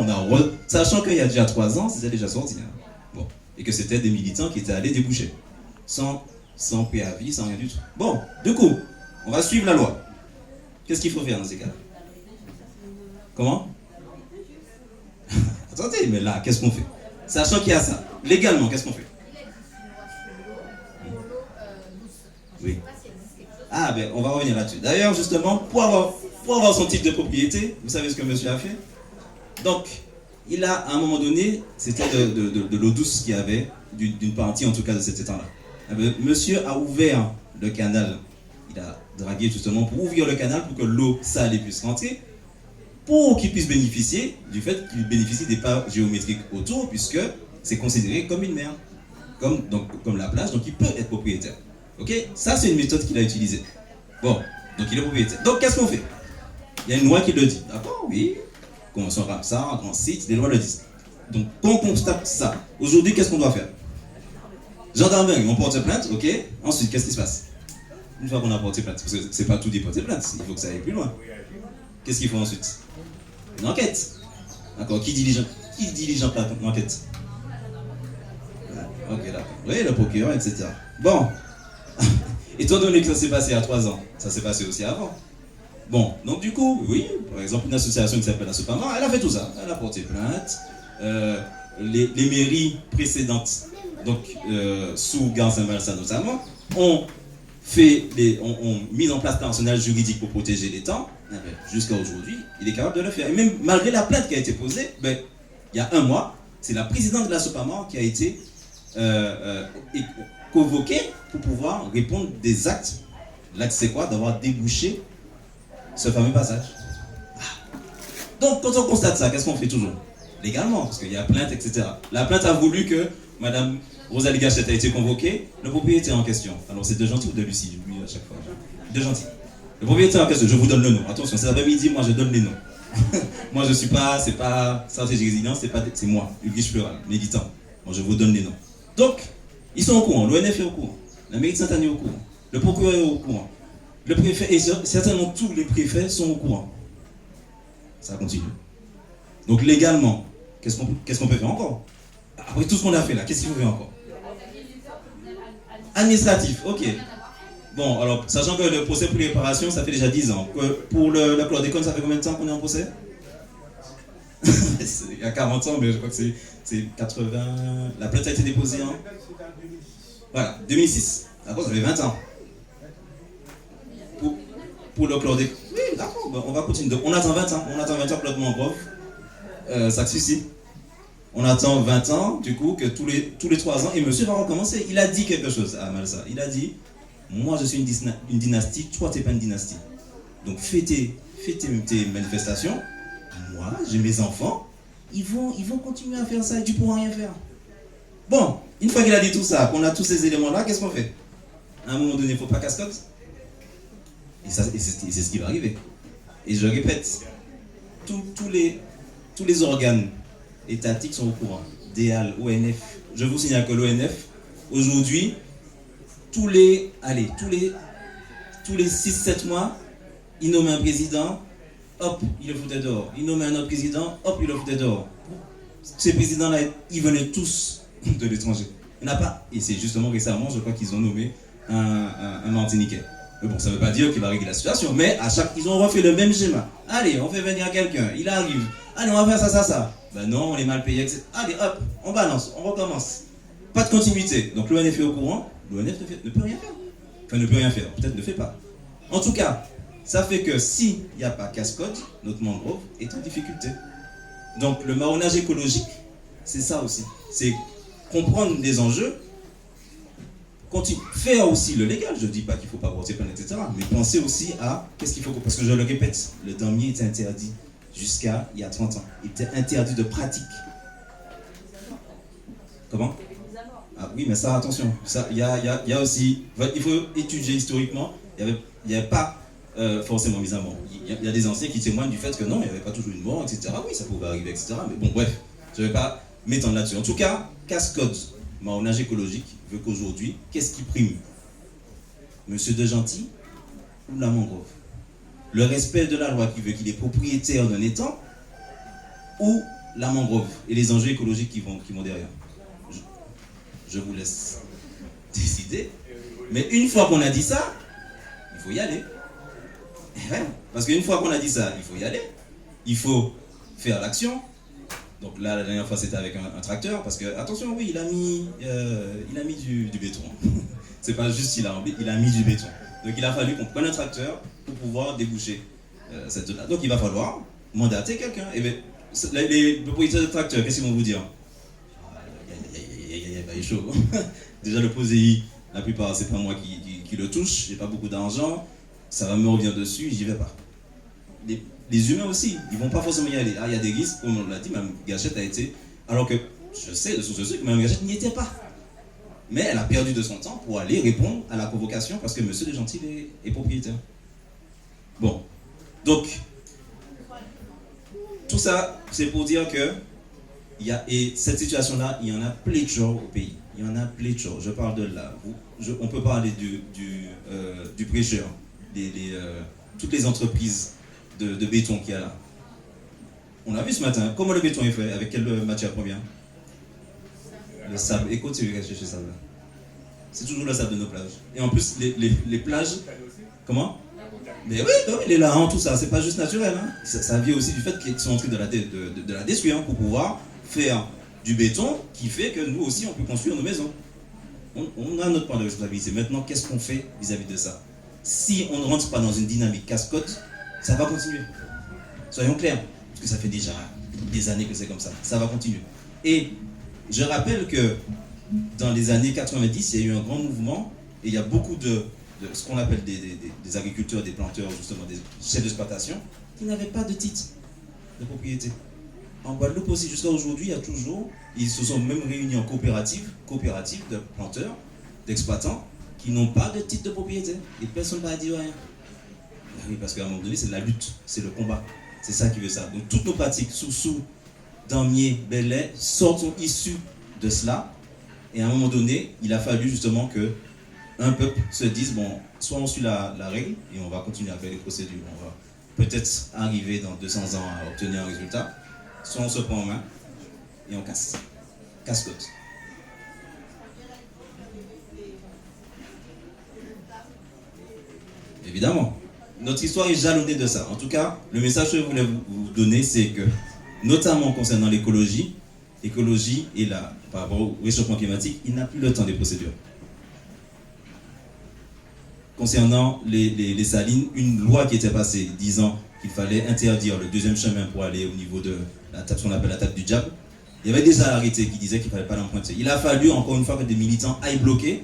Sachant qu'il y a déjà 3 ans, c'était déjà sorti. Hein. Bon. Et que c'était des militants qui étaient allés déboucher. Sans préavis, sans rien du tout. Bon, du coup, on va suivre la loi. Qu'est-ce qu'il faut faire dans ces cas-là? Comment? Attendez, mais là, qu'est-ce qu'on fait? Sachant qu'il y a ça. Légalement, qu'est-ce qu'on fait? Oui. Ah, ben, on va revenir là-dessus. D'ailleurs, justement, pour avoir son titre de propriété, vous savez ce que monsieur a fait? Donc, il a, à un moment donné, c'était de l'eau douce qu'il y avait, d'une partie en tout cas de cet étang-là. Monsieur a ouvert le canal. Il a dragué justement pour ouvrir le canal pour que l'eau salée puisse rentrer, pour qu'il puisse bénéficier du fait qu'il bénéficie des parts géométriques autour, puisque c'est considéré comme une mer, comme la plage, donc il peut être propriétaire. Ok? Ça, c'est une méthode qu'il a utilisée. Bon, donc il est propriétaire. Donc qu'est-ce qu'on fait? Il y a une loi qui le dit. D'accord? Oui. Convention Ramsar, Grand Site, les lois le disent. Donc quand on constate ça, aujourd'hui, qu'est-ce qu'on doit faire? Gendarmerie, on porte plainte, ok? Ensuite, qu'est-ce qui se passe? Une fois qu'on a porté plainte, parce que c'est pas tout des porter plainte, il faut que ça aille plus loin. Qu'est-ce qu'il faut ensuite? Une enquête. D'accord, qui diligente l'enquête? Ok, d'accord. Oui, le procureur, etc. Bon. Étant donné que ça s'est passé il y a 3 ans, ça s'est passé aussi avant. Bon, donc du coup, oui, par exemple, une association qui s'appelle la Sopama, elle a fait tout ça. Elle a porté plainte. Les mairies précédentes, donc sous Garcin-Balsa notamment, ont mis en place l'arsenal juridique pour protéger l'étang. Jusqu'à aujourd'hui, il est capable de le faire. Et même malgré la plainte qui a été posée, il y a 1 mois, c'est la présidente de la Sopama qui a été convoquée pour pouvoir répondre des actes. L'acte, c'est quoi? D'avoir débouché ce fameux passage. Donc, quand on constate ça, qu'est-ce qu'on fait toujours? Légalement, parce qu'il y a plainte, etc. La plainte a voulu que Madame Rosalie Gachette a été convoquée, le propriétaire en question. Alors, c'est de gentil ou de Lucie? J'oublie à chaque fois. De gentil. Le propriétaire en question, je vous donne le nom. Attention, cet après-midi, moi, je donne les noms. Moi, je suis pas, c'est pas stratégie résidence, c'est moi, Ulrich Fleural, militant. Bon, je vous donne les noms. Donc, ils sont au courant, l'ONF est au courant, la mairie de Sainte-Anne est au courant, le procureur est au courant, le préfet, et certainement tous les préfets sont au courant. Ça continue. Donc, légalement, qu'est-ce qu'on peut faire encore? Après tout ce qu'on a fait là, qu'est-ce qu'il faut faire encore? Administratif, ok. Bon, alors, sachant que le procès pour les réparations, ça fait déjà 10 ans. Pour la chlordécone, ça fait combien de temps qu'on est en procès? Il y a 40 ans, mais je crois que c'est 80... La plainte a été déposée en... Voilà, 2006. D'accord, ça fait 20 ans. Pour le chlordécone... Oui, d'accord, on va continuer. On attend 20 ans. On attend 20 ans pour l'autre mangrove. Ça se suicide. On attend 20 ans, du coup, que tous les 3 ans, et monsieur va recommencer. Il a dit quelque chose à Malsa. Il a dit, moi je suis une dynastie, toi t'es pas une dynastie. Donc fais tes manifestations. Moi, j'ai mes enfants, ils vont continuer à faire ça et tu pourras rien faire. Bon, une fois qu'il a dit tout ça, qu'on a tous ces éléments-là, qu'est-ce qu'on fait? À un moment donné, il ne faut pas cascade. Et c'est ce qui va arriver. Et je répète, tous les organes étatiques sont au courant. DEAL, ONF. Je vous signale que l'ONF, aujourd'hui, tous les 6-7 mois, il nomme un président, hop, il le foutait dehors. Il nomme un autre président, hop, il le foutait dehors. Ces présidents-là, ils venaient tous de l'étranger. Il n'y en a pas. Et c'est justement récemment, je crois qu'ils ont nommé un Martiniquais. Mais bon, ça ne veut pas dire qu'il va régler la situation, mais ils ont refait le même schéma. Allez, on fait venir quelqu'un, il arrive. Allez, on va faire ça. Ben non, on est mal payé, etc. Allez, hop, on balance, on recommence. Pas de continuité. Donc l'ONF est au courant, l'ONF ne peut rien faire. Enfin, ne peut rien faire, peut-être ne fait pas. En tout cas, ça fait que s'il n'y a pas casse-code, notre mangrove est en difficulté. Donc le marronnage écologique, c'est ça aussi. C'est comprendre les enjeux, faire aussi le légal. Je ne dis pas qu'il ne faut pas porter plainte, etc. Mais penser aussi à qu'est-ce qu'il faut. Parce que je le répète, le damier était interdit jusqu'à il y a 30 ans. Il était interdit de pratique. Comment? Ah oui, mais ça, attention. Il y a aussi. Il faut étudier historiquement. Il n'y avait pas forcément mis à mort. Il y a des anciens qui témoignent du fait que non, il n'y avait pas toujours une mort, etc. Oui, ça pouvait arriver, etc. Mais bon, bref, je ne vais pas m'étendre là-dessus. En tout cas, casse-code, marronnage écologique veut qu'aujourd'hui, qu'est-ce qui prime? Monsieur de Gentil ou la mangrove? Le respect de la loi qui veut qu'il est propriétaire d'un étang ou la mangrove et les enjeux écologiques qui vont derrière? Je vous laisse décider. Mais une fois qu'on a dit ça, il faut y aller. Ouais, parce qu'une fois qu'on a dit ça, il faut y aller. Il faut faire l'action. Donc là, la dernière fois, c'était avec un tracteur. Parce que, attention, oui, il a mis du béton. C'est pas juste il a mis du béton. Donc il a fallu qu'on prenne un tracteur pour pouvoir déboucher cette zone-là. Donc il va falloir mandater quelqu'un. Et bien, les propriétaires de tracteurs, qu'est-ce qu'ils vont vous dire? Il est chaud. Déjà le POSEI, la plupart c'est pas moi qui le touche, j'ai pas beaucoup d'argent, ça va me revenir dessus, j'y vais pas. Les humains aussi, ils vont pas forcément y aller. Ah, il y a des risques, comme on l'a dit, Mme Gachette a été, alors que je sais de source sûre que Mme Gachette n'y était pas. Mais elle a perdu de son temps pour aller répondre à la provocation parce que Monsieur de Gentil est propriétaire. Bon, donc tout ça c'est pour dire que et cette situation-là, il y en a pléthore au pays. Il y en a pléthore. Je parle de là. On peut parler du prêcheur, toutes les entreprises de béton qu'il y a là. On a vu ce matin comment le béton est fait, avec quelle matière première? Le sable. Écoute, c'est lui qui a cherché le sable. C'est toujours le sable de nos plages. Et en plus, les plages. Comment? Mais oui, les lahans, tout ça, c'est pas juste naturel. Hein. Ça vient aussi du fait qu'ils sont entrés de la destruire pour pouvoir faire du béton qui fait que nous aussi on peut construire nos maisons. On a notre part de responsabilité. Maintenant, qu'est-ce qu'on fait vis-à-vis de ça? Si on ne rentre pas dans une dynamique casse-côte, ça va continuer. Soyons clairs, parce que ça fait déjà des années que c'est comme ça. Ça va continuer. Et je rappelle que dans les années 90, il y a eu un grand mouvement et il y a beaucoup de ce qu'on appelle des agriculteurs, des planteurs, justement, des chefs d'exploitation qui n'avaient pas de titre de propriété. En Guadeloupe aussi, jusqu'à aujourd'hui, il y a toujours, ils se sont même réunis en coopérative de planteurs, d'exploitants, qui n'ont pas de titre de propriété. Et personne ne va dire rien. Oui, parce qu'à un moment donné, c'est la lutte, c'est le combat. C'est ça qui veut ça. Donc toutes nos pratiques, sous, damier, belay, sont issues de cela. Et à un moment donné, il a fallu justement que un peuple se dise, bon, soit on suit la règle, et on va continuer à faire les procédures. On va peut-être arriver dans 200 ans à obtenir un résultat. Soit on se prend en main et on casse-côte. Évidemment, notre histoire est jalonnée de ça. En tout cas, le message que je voulais vous donner, c'est que, notamment concernant l'écologie et par rapport au réchauffement climatique, il n'a plus le temps des procédures. Concernant les salines, une loi qui était passée disant qu'il fallait interdire le deuxième chemin pour aller au niveau de ce qu'on appelle la table du diable. Il y avait déjà arrêté qui disait qu'il ne fallait pas l'emprunter. Il a fallu encore une fois que des militants aillent bloquer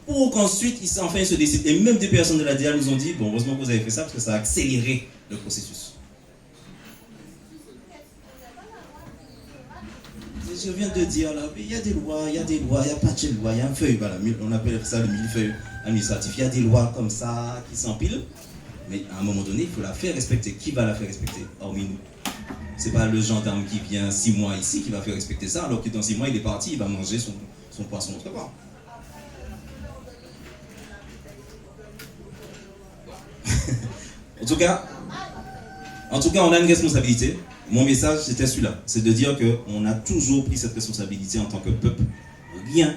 pour qu'ensuite, ils se décident. Et même des personnes de la DIA nous ont dit, bon, heureusement que vous avez fait ça, parce que ça a accéléré le processus. Je viens de dire là, il y a des lois, il y a pas de loi, il y a un feuille, voilà, on appelle ça le millefeuille administratif. Il y a des lois comme ça qui s'empilent, mais à un moment donné, il faut la faire respecter. Qui va la faire respecter, hormis nous? C'est pas le gendarme qui vient 6 mois ici qui va faire respecter ça, alors que dans 6 mois, il est parti, il va manger son poisson autre part. En tout cas, on a une responsabilité. Mon message, c'était celui-là. C'est de dire qu'on a toujours pris cette responsabilité en tant que peuple. Rien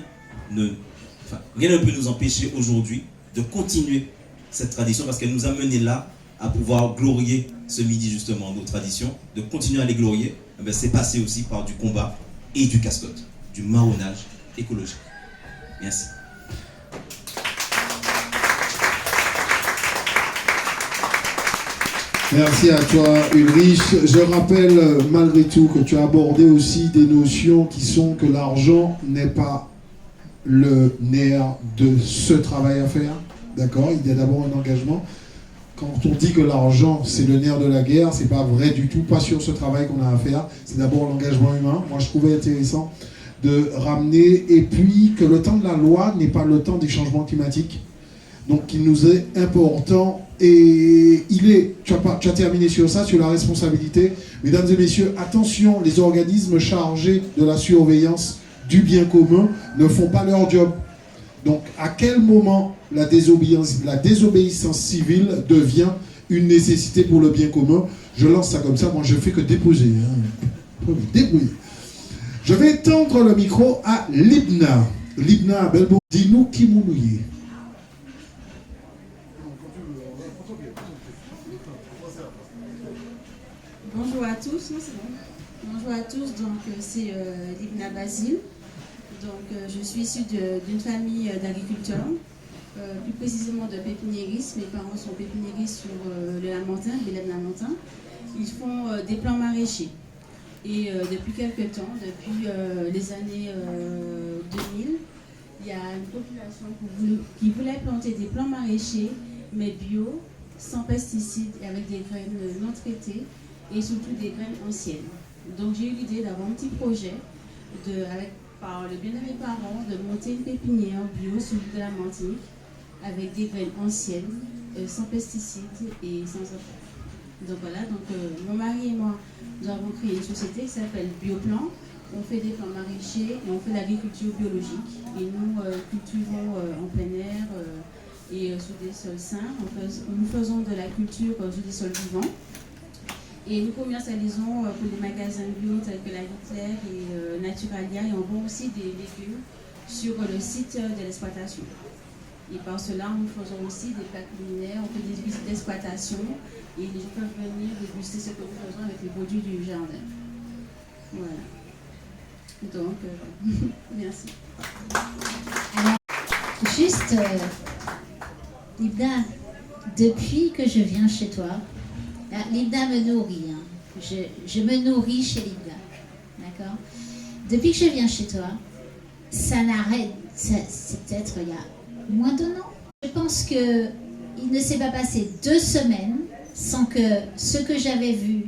ne peut nous empêcher aujourd'hui de continuer cette tradition parce qu'elle nous a menés là à pouvoir glorier ce midi justement nos traditions, de continuer à les glorier. C'est passé aussi par du combat et du casse-côte, du marronnage écologique. Merci. Merci à toi, Ulrich. Je rappelle malgré tout que tu as abordé aussi des notions qui sont que l'argent n'est pas le nerf de ce travail à faire. D'accord? Il y a d'abord un engagement. Quand on dit que l'argent, c'est le nerf de la guerre, c'est pas vrai du tout, pas sur ce travail qu'on a à faire. C'est d'abord l'engagement humain. Moi, je trouvais intéressant de ramener, et puis que le temps de la loi n'est pas le temps des changements climatiques. Donc, il nous est important. Et tu as terminé sur ça, sur la responsabilité. Mesdames et messieurs, attention, les organismes chargés de la surveillance du bien commun ne font pas leur job. Donc, à quel moment la désobéissance civile devient une nécessité pour le bien commun? Je lance ça comme ça, moi je fais que déposer. Débrouiller. Je vais tendre le micro à Libna. Libna Belbo, dis-nous qui mounouye. Bonjour à tous, non, c'est bon. Bonjour à tous, donc c'est Libna Basile. Donc je suis issue d'une famille d'agriculteurs, plus précisément de pépiniéristes. Mes parents sont pépiniéristes sur le Lamentin, Bélem Lamentin. Ils font des plants maraîchers. Et depuis quelques temps, depuis les années 2000, il y a une population qui voulait planter des plants maraîchers, mais bio, sans pesticides et avec des graines non traitées. Et surtout des graines anciennes. Donc j'ai eu l'idée d'avoir un petit projet, par le bien de mes parents, de monter une pépinière bio sur l'île de la Martinique avec des graines anciennes, sans pesticides et sans apport. Donc voilà, mon mari et moi, nous avons créé une société qui s'appelle Bioplan. On fait des plants maraîchers et on fait l'agriculture biologique. Et nous cultivons en plein air et sur des sols sains. Nous faisons de la culture sur des sols vivants. Et nous commercialisons pour les magasins bio tels que la Vitère et Naturalia, et on vend aussi des légumes sur le site de l'exploitation. Et par cela, nous faisons aussi des plats culinaires, on fait des visites d'exploitation et les gens peuvent venir déguster ce que nous faisons avec les produits du jardin. Voilà. Donc, merci. Alors, juste, Libna, depuis que je viens chez toi, Libna me nourrit, hein. Je me nourris chez Libna, d'accord? Depuis que je viens chez toi, ça n'arrête, c'est peut-être il y a moins d'1 an. Je pense qu'il ne s'est pas passé 2 semaines sans que ce que j'avais vu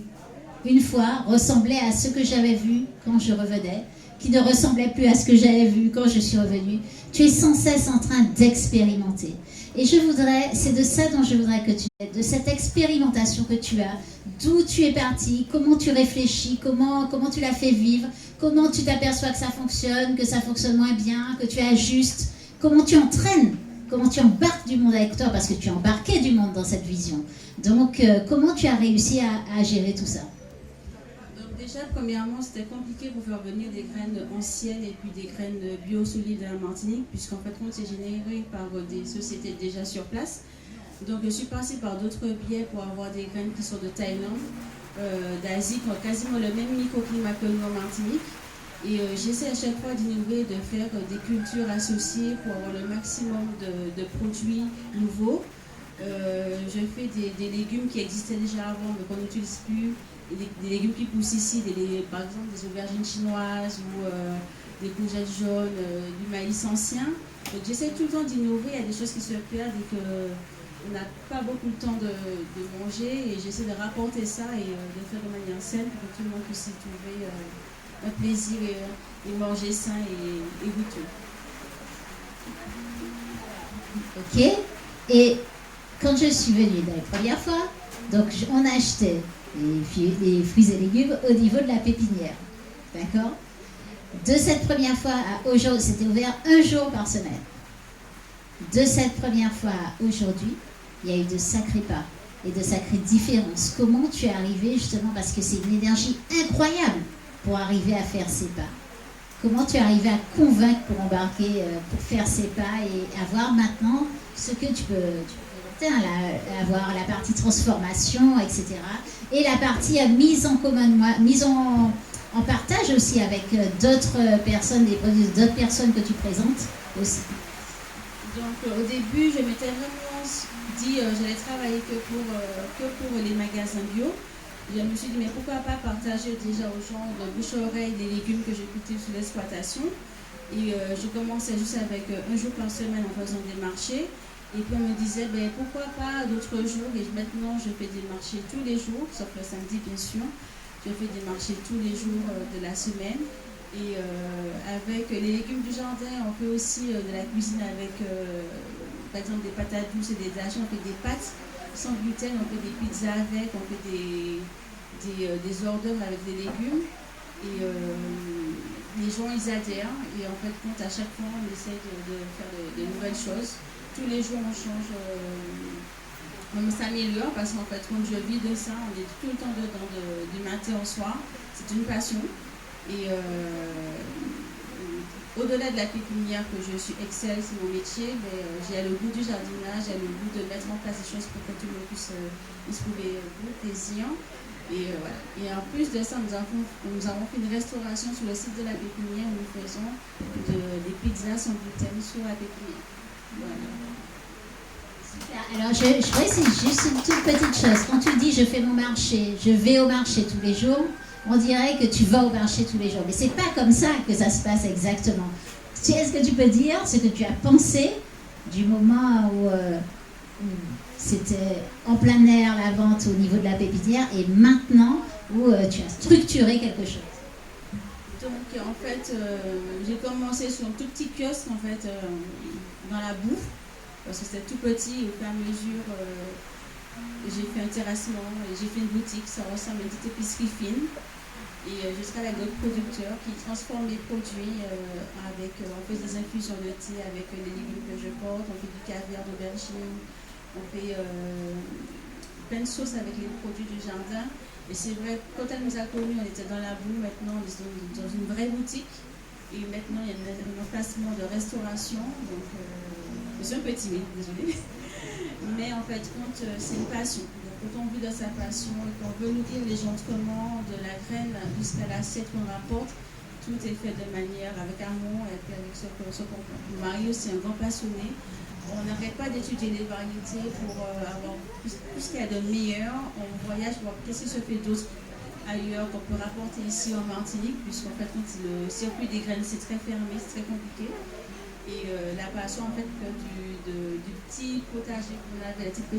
une fois ressemblait à ce que j'avais vu quand je revenais, qui ne ressemblait plus à ce que j'avais vu quand je suis revenue. Tu es sans cesse en train d'expérimenter. Et c'est de ça dont je voudrais que tu aies, de cette expérimentation que tu as, d'où tu es parti, comment tu réfléchis, comment tu l'as fait vivre, comment tu t'aperçois que ça fonctionne moins bien, que tu ajustes, comment tu entraînes, comment tu embarques du monde avec toi, parce que tu as embarqué du monde dans cette vision. Donc, comment tu as réussi à gérer tout ça? Déjà, premièrement, c'était compliqué pour faire venir des graines anciennes et puis des graines bio sur l'île de la Martinique, puisqu'en fait, on s'est généré par des sociétés déjà sur place. Donc, je suis passée par d'autres biais pour avoir des graines qui sont de Thaïlande, d'Asie, qui ont quasiment le même microclimat que nous en Martinique. Et j'essaie à chaque fois d'innover, de faire des cultures associées pour avoir le maximum de produits nouveaux. Je fais des légumes qui existaient déjà avant, mais qu'on n'utilise plus. Des légumes qui poussent ici, par exemple des aubergines chinoises ou des courgettes jaunes, du maïs ancien. Donc j'essaie tout le temps d'innover, il y a des choses qui se perdent et qu'on n'a pas beaucoup de temps de manger, et j'essaie de rapporter ça et de faire de manière saine pour que tout le monde puisse y trouver un plaisir et manger sain et goûteux. Ok. Et quand je suis venue la première fois, donc on achetait les fruits et légumes au niveau de la pépinière. D'accord? De cette première fois à aujourd'hui, c'était ouvert un jour par semaine. De cette première fois à aujourd'hui, il y a eu de sacrés pas et de sacrées différences. Comment tu es arrivé justement, parce que c'est une énergie incroyable pour arriver à faire ces pas. Comment tu es arrivé à convaincre pour embarquer, pour faire ces pas et avoir maintenant ce que tu peux avoir la partie transformation, etc. Et la partie mise en commun, mise en partage aussi avec d'autres personnes, des produits d'autres personnes que tu présentes aussi. Donc au début, je m'étais vraiment dit j'allais travailler que pour les magasins bio. Je me suis dit mais pourquoi pas partager déjà aux gens de bouche-oreille les légumes que j'ai cultivés sur l'exploitation. Et je commençais juste avec un jour par semaine en faisant des marchés. Et puis on me disait ben, pourquoi pas d'autres jours. Et maintenant je fais des marchés tous les jours, sauf le samedi bien sûr. Je fais des marchés tous les jours de la semaine. Et avec les légumes du jardin, on fait aussi de la cuisine avec, par exemple, des patates douces et des dashs. On fait des pâtes sans gluten, on fait des pizzas avec, on fait des hors d'œuvre avec des légumes. Et les gens, ils adhèrent. Et en fait, à chaque fois, on essaie de faire de nouvelles choses. Tous les jours, on change, on s'améliore parce qu'en fait, quand je vis de ça, on est tout le temps dedans, du matin au soir. C'est une passion. Et au-delà de la pépinière que je suis excelle, c'est mon métier, mais j'ai le goût du jardinage, j'ai le goût de mettre en place des choses pour que tout le monde puisse y trouver goût, plaisir. Et voilà. Et en plus de ça, nous avons fait une restauration sur le site de la pépinière où nous faisons des pizzas sans gluten sur la pépinière. Voilà. Alors, je précise juste une toute petite chose. Quand tu dis je fais mon marché, je vais au marché tous les jours, on dirait que tu vas au marché tous les jours. Mais c'est pas comme ça que ça se passe exactement. Est-ce que tu peux dire ce que tu as pensé du moment où c'était en plein air la vente au niveau de la pépinière et maintenant où tu as structuré quelque chose? Donc en fait, j'ai commencé sur un tout petit kiosque en fait, dans la bouffe, parce que c'était tout petit. Au fur et à mesure, j'ai fait un terrassement et j'ai fait une boutique. Ça ressemble à une petite épicerie fine. Et je travaille avec d'autres producteurs qui transforment les produits on fait des infusions de thé avec les légumes que je porte, on fait du caviar d'aubergine, on fait plein de sauces avec les produits du jardin. Et c'est vrai, quand elle nous a connus, on était dans la boue, maintenant on est dans une vraie boutique. Et maintenant il y a un emplacement de restauration, donc je suis un peu timide, désolée. Mais en fait, c'est une passion. Quand on vit de sa passion et qu'on veut nourrir les gens autrement, de la graine jusqu'à l'assiette qu'on rapporte, tout est fait de manière avec amour et puis avec ce qu'on peut. Mon mari aussi est un grand passionné. On n'arrête pas d'étudier les variétés pour avoir tout ce qu'il y a de meilleur. On voyage pour voir qu'est-ce qui se fait d'autre ailleurs qu'on peut rapporter ici en Martinique, puisqu'en fait, le circuit des graines, c'est très fermé, c'est très compliqué. Et la passion en fait du petit potager qu'on avait, la petite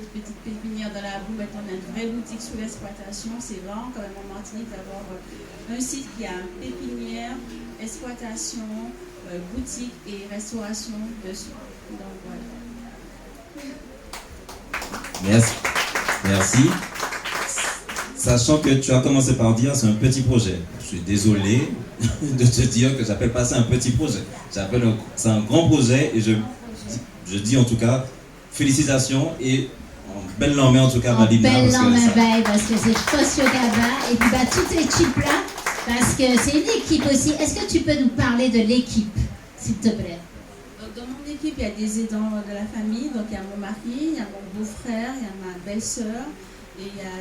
pépinière dans la boue, maintenant on a une vraie boutique sous l'exploitation. C'est rare quand même en Martinique d'avoir un site qui a pépinière, exploitation, boutique et restauration dessus. Donc voilà. Merci. Sachant que tu as commencé par dire c'est un petit projet. Je suis désolé de te dire que j'appelle pas ça un petit projet. C'est un grand projet et je dis en tout cas félicitations et en belle langue en tout cas Madina. Belle langue parce que c'est Fosio Gaba et puis toute l'équipe là parce que c'est une équipe aussi. Est-ce que tu peux nous parler de l'équipe s'il te plaît? Dans mon équipe il y a des aidants de la famille, donc il y a mon mari, il y a mon beau-frère, il y a ma belle-sœur. Et il y a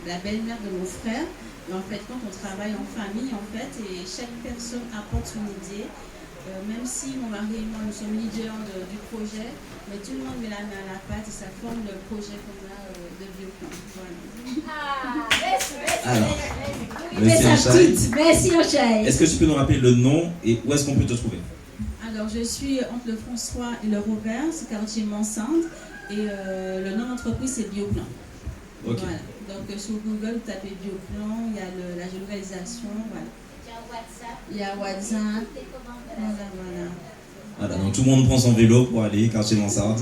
la belle-mère de mon frère. Et en fait, quand on travaille en famille, en fait, et chaque personne apporte son idée, même si mon mari et moi, nous sommes leaders du projet, mais tout le monde met la main à la pâte et ça forme le projet qu'on a de Bioplan. Voilà. Merci Ochaï. Est-ce que tu peux nous rappeler le nom et où est-ce qu'on peut te trouver? Alors, Alors, je suis entre le François et le Robert, c'est quartier Montsandre, et le nom d'entreprise, c'est Bioplan. Ok. Voilà. Donc, sur Google, vous tapez Bioplan, il y a la géolocalisation, voilà. Il y a WhatsApp. Voilà, donc tout le monde prend son vélo pour aller quartier Mansarde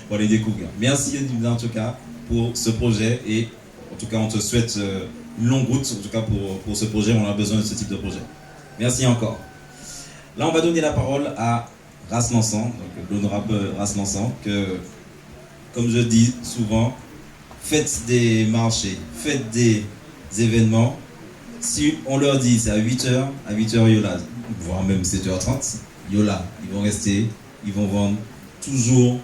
pour aller découvrir. Merci en tout cas pour ce projet et en tout cas on te souhaite une longue route en tout cas pour ce projet, on a besoin de ce type de projet. Merci encore. Là on va donner la parole à Ras Lançon, donc l'honorable Ras Lançon, que comme je dis souvent, faites des marchés, faites des événements. Si on leur dit c'est à 8h, à 8h Yola, voire même 7h30, Yola, ils vont rester, ils vont vendre toujours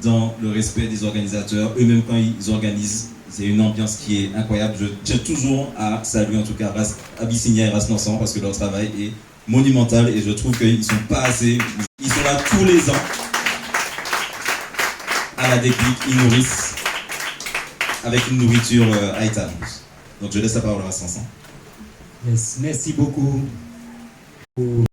dans le respect des organisateurs. Eux-mêmes quand ils organisent, c'est une ambiance qui est incroyable. Je tiens toujours à saluer en tout cas Abyssinia et Ras Lançon parce que leur travail est monumental et je trouve qu'ils ne sont pas assez, ils sont là tous les ans à la déclic, ils nourrissent avec une nourriture haïtane. Donc je laisse la parole à Ras Lançon. Yes, merci beaucoup pour